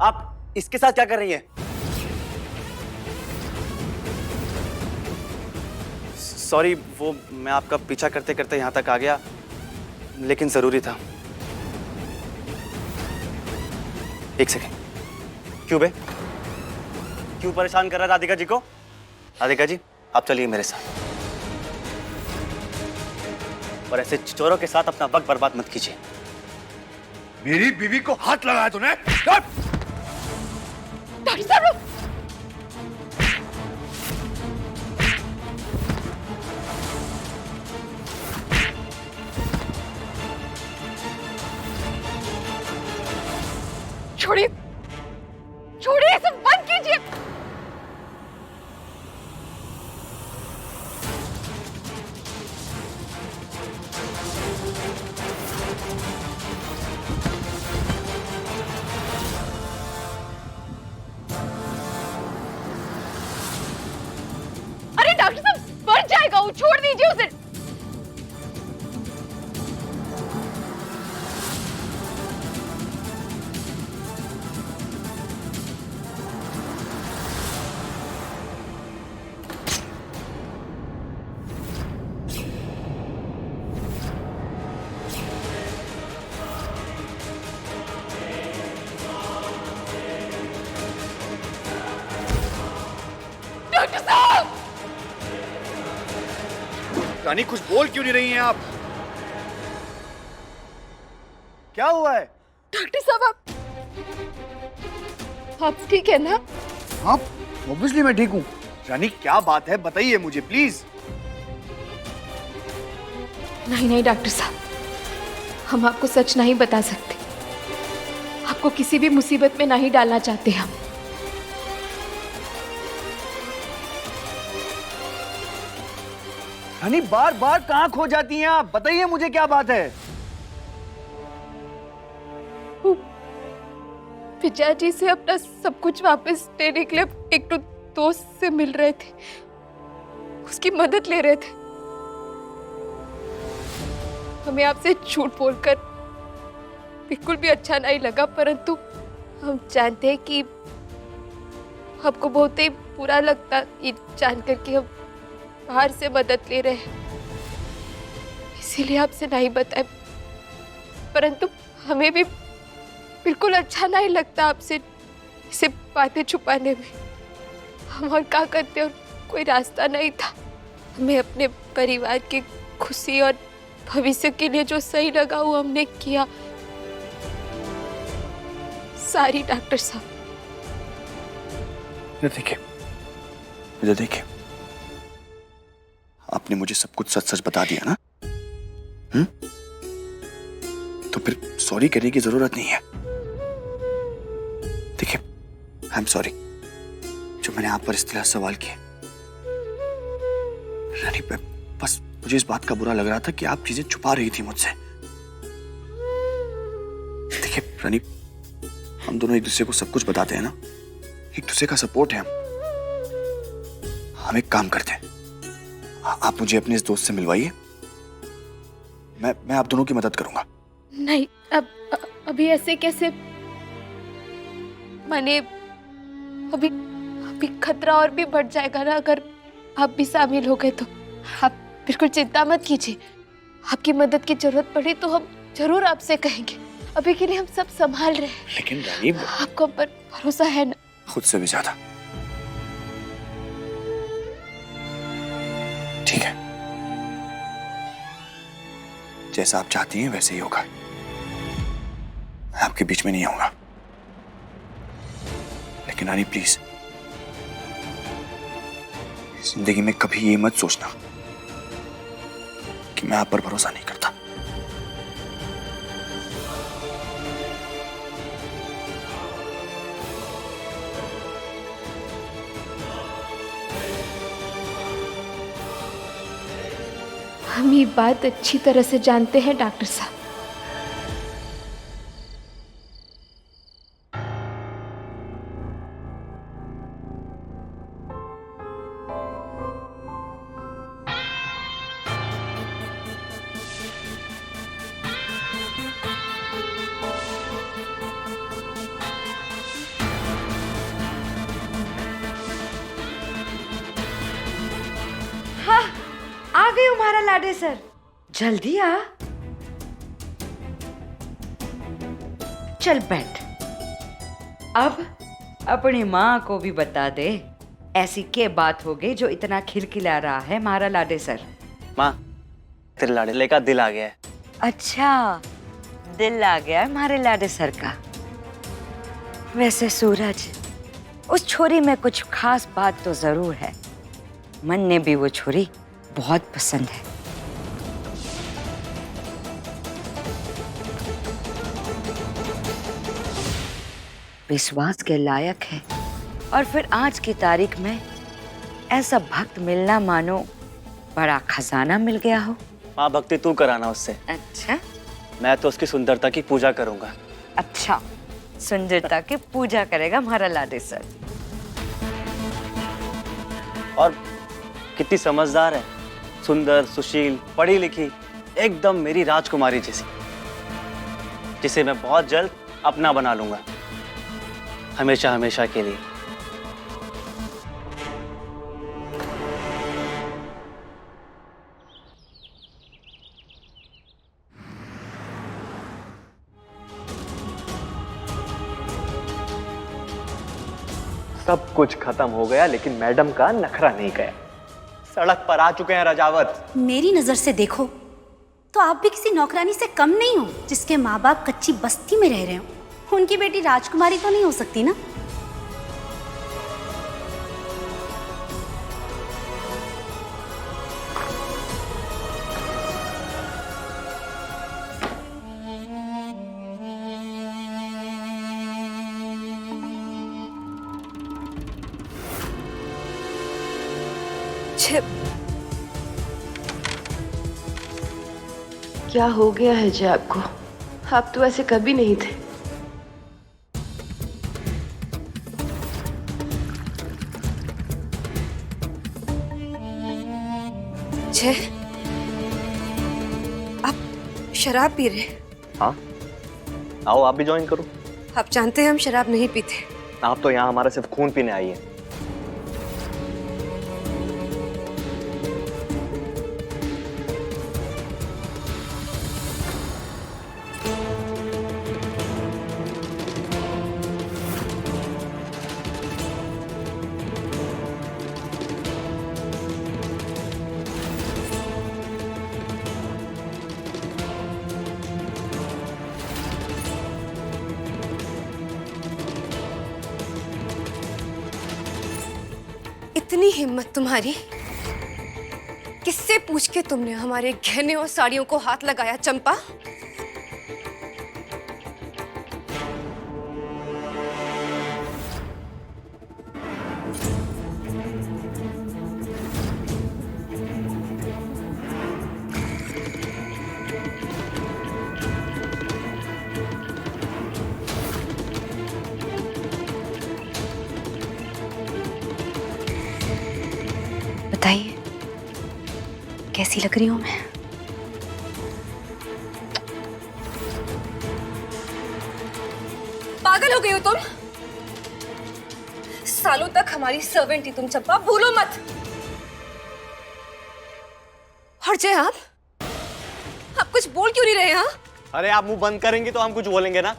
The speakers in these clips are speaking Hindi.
आप इसके साथ क्या कर रही हैं? सॉरी, वो मैं आपका पीछा करते करते यहाँ तक आ गया, लेकिन जरूरी था। एक सेकेंड। क्यों बे? क्यों परेशान कर रहा है राधिका जी को? राधिका जी, आप चलिए मेरे साथ, और ऐसे चोरों के साथ अपना वक्त बर्बाद मत कीजिए। मेरी बीवी को हाथ लगाया तूने? डॉक्टर साहब, छोड़िए, छोड़िए, सब बंद कीजिए। अरे डॉक्टर साहब, मर जाएगा वो, छोड़ दीजिए उसे। डॉक्टर साहब, रानी कुछ बोल क्यों नहीं रही हैं आप? क्या हुआ है? डॉक्टर साहब, आप ठीक है ना? हाँ, ऑब्वियसली मैं ठीक हूँ। रानी क्या बात है, बताइए मुझे प्लीज। नहीं नहीं डॉक्टर साहब, हम आपको सच नहीं बता सकते। आपको किसी भी मुसीबत में नहीं डालना चाहते हम। रानी बार बार कहाँ खो जाती हैं आप? बताइए मुझे क्या बात है? विजय जी से अपना सब कुछ वापस लेने के लिए एक तो दोस्त से मिल रहे थे, उसकी मदद ले रहे थे। हमें आपसे झूठ बोलकर बिल्कुल भी अच्छा नहीं लगा, परंतु हम जानते हैं कि आपको बहुत ही बुरा लगता ये जानकर कि हम बाहर से मदद ले रहे हैं, इसीलिए आपसे नहीं बताए। परंतु हमें भी बिल्कुल अच्छा नहीं लगता आपसे इसे बातें छुपाने में। हम और क्या करते, और कोई रास्ता नहीं था। हमें अपने परिवार की खुशी और भविष्य के लिए जो सही लगा वो हमने किया। सारी डॉक्टर साहब। देखिए, मुझे देखिए, आपने मुझे सब कुछ सच सच बता दिया ना? तो फिर सॉरी करने की जरूरत नहीं है। देखिए, आई एम सॉरी जो मैंने आप पर इस तरह सवाल किए। रानी, बस मुझे इस बात का बुरा लग रहा था कि आप चीजें छुपा रही थी मुझसे। देखिए रानी, हम दोनों एक दूसरे को सब कुछ बताते हैं ना, एक दूसरे का सपोर्ट है हम एक काम करते हैं, आप मुझे अपने इस दोस्त से मिलवाइए, मैं आप दोनों की मदद करूंगा। नहीं, अभी ऐसे कैसे? माने अभी खतरा और भी बढ़ जाएगा ना अगर आप भी शामिल हो गए तो। आप बिल्कुल चिंता मत कीजिए, आपकी मदद की जरूरत पड़ी तो हम जरूर आपसे कहेंगे। अभी के लिए हम सब संभाल रहे हैं। लेकिन रानी, आपको हम पर भरोसा है ना? खुद से भी ज्यादा। ठीक है, जैसा आप चाहती हैं वैसे ही होगा। मैं आपके बीच में नहीं आऊंगा, लेकिन रानी प्लीज, जिंदगी में कभी ये मत सोचना कि मैं आप पर भरोसा नहीं करता। हम ये बात अच्छी तरह से जानते हैं डॉक्टर साहब। आ गए हमारा लाडे सर, जल्दी आ। चल बैठ। अब अपनी माँ को भी बता दे ऐसी क्या बात हो गई जो इतना खिलखिला रहा है हमारा लाडे सर। माँ, तेरे लाडले का दिल आ गया है। अच्छा, दिल आ गया हमारे लाडे सर का। वैसे सूरज, उस छोरी में कुछ खास बात तो जरूर है। मन ने भी वो छोरी बहुत पसंद है। विश्वास के लायक है। और फिर आज की तारीख में ऐसा भक्त मिलना मानो बड़ा खजाना मिल गया हो। माँ, भक्ति तू कराना उससे। अच्छा, मैं तो उसकी सुंदरता की पूजा करूंगा। अच्छा, सुंदरता की पूजा करेगा हमारा लाडे सर। और कितनी समझदार है, सुंदर, सुशील, पढ़ी लिखी, एकदम मेरी राजकुमारी जैसी, जिसे मैं बहुत जल्द अपना बना लूंगा, हमेशा हमेशा के लिए। सब कुछ खत्म हो गया, लेकिन मैडम का नखरा नहीं गया। सड़क पर आ चुके हैं रजावत। मेरी नजर से देखो तो आप भी किसी नौकरानी से कम नहीं हो, जिसके माँ बाप कच्ची बस्ती में रह रहे हो। उनकी बेटी राजकुमारी तो नहीं हो सकती ना। क्या हो गया है जी आपको? आप तो ऐसे कभी नहीं थे। जय, आप शराब पी रहे? हाँ, आओ आप भी ज्वाइन करो। आप जानते हैं हम शराब नहीं पीते। आप तो यहाँ हमारा सिर्फ खून पीने आई है। इतनी हिम्मत तुम्हारी? किससे पूछ के तुमने हमारे गहने और साड़ियों को हाथ लगाया चंपा? बताइए, कैसी लग रही हूं मैं? पागल हो गई हो तुम? सालों तक हमारी सर्वेंट थी तुम चंपा, भूलो मत। और जय, आप कुछ बोल क्यों नहीं रहे? हाँ, अरे आप मुंह बंद करेंगे तो हम कुछ बोलेंगे ना।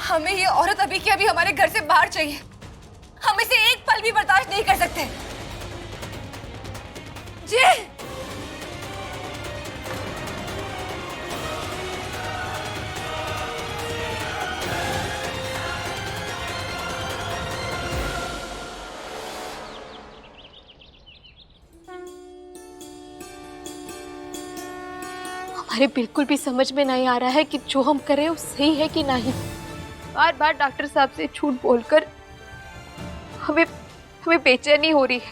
हमें ये औरत अभी की अभी हमारे घर से बाहर चाहिए। हम इसे एक पल भी बर्दाश्त नहीं कर सकते। जय, हमारे बिल्कुल भी समझ में नहीं आ रहा है कि जो हम कर रहे हैं वो सही है कि नहीं। बार बार डॉक्टर साहब से झूठ बोलकर हमें बेचैनी हो रही है।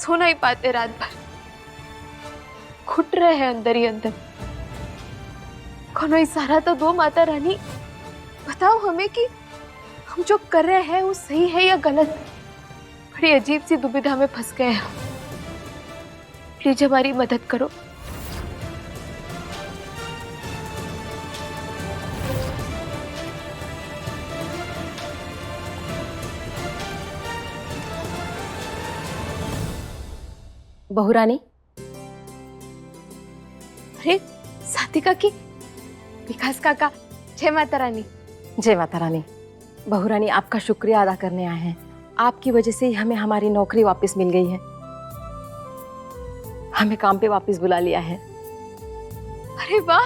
सो नहीं पाते रात भर, घुट रहे हैं अंदर ही अंदर। कोनो इशारा तो दो माता रानी, बताओ हमें कि हम जो कर रहे हैं वो सही है या गलत। बड़ी अजीब सी दुविधा में फंस गए हैं। प्लीज हमारी मदद करो। बहुरानी। अरे साथी काकी, विकास काका, जय माता रानी। जय माता रानी। बहुरानी आपका शुक्रिया अदा करने आए हैं। आपकी वजह से ही हमें हमारी नौकरी वापस मिल गई है, हमें काम पे वापस बुला लिया है। अरे वाह,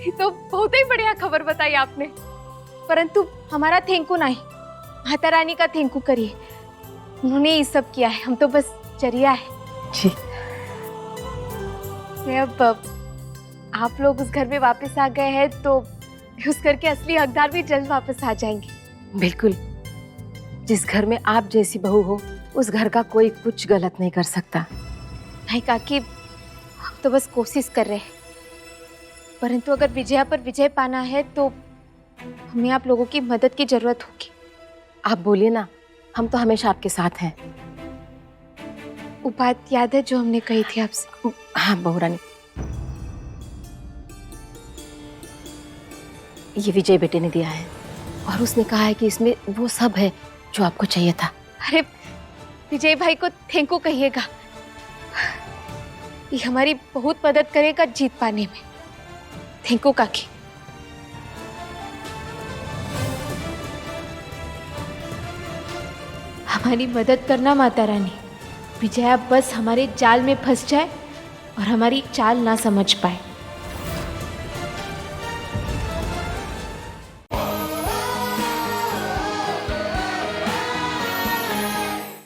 ये तो बहुत ही बढ़िया खबर बताई आपने। परंतु हमारा थैंकू नहीं, माता रानी का थैंकू करिए। उन्होंने ये सब किया है, हम तो बस जरिया है। जी। अब आप लोग उस घर में वापस आ गए हैं तो उस घर के असली हकदार भी जल्द वापस आ जाएंगे। बिल्कुल, जिस घर में आप जैसी बहू हो उस घर का कोई कुछ गलत नहीं कर सकता। नहीं काकी, हम तो बस कोशिश कर रहे हैं। परंतु अगर विजया पर विजय पाना है तो हमें आप लोगों की मदद की जरूरत होगी। आप बोलिए ना, हम तो हमेशा आपके साथ हैं। वो बात याद है जो हमने कही थी आपसे? हाँ बहुरानी, ये विजय बेटे ने दिया है और उसने कहा है कि इसमें वो सब है जो आपको चाहिए था। अरे विजय भाई को थैंक यू कहिएगा, ये हमारी बहुत मदद करेगा जीत पाने में। थैंक यू काकी। हमारी मदद करना माता रानी। विजया बस हमारे जाल में फंस जाए और हमारी चाल ना समझ पाए।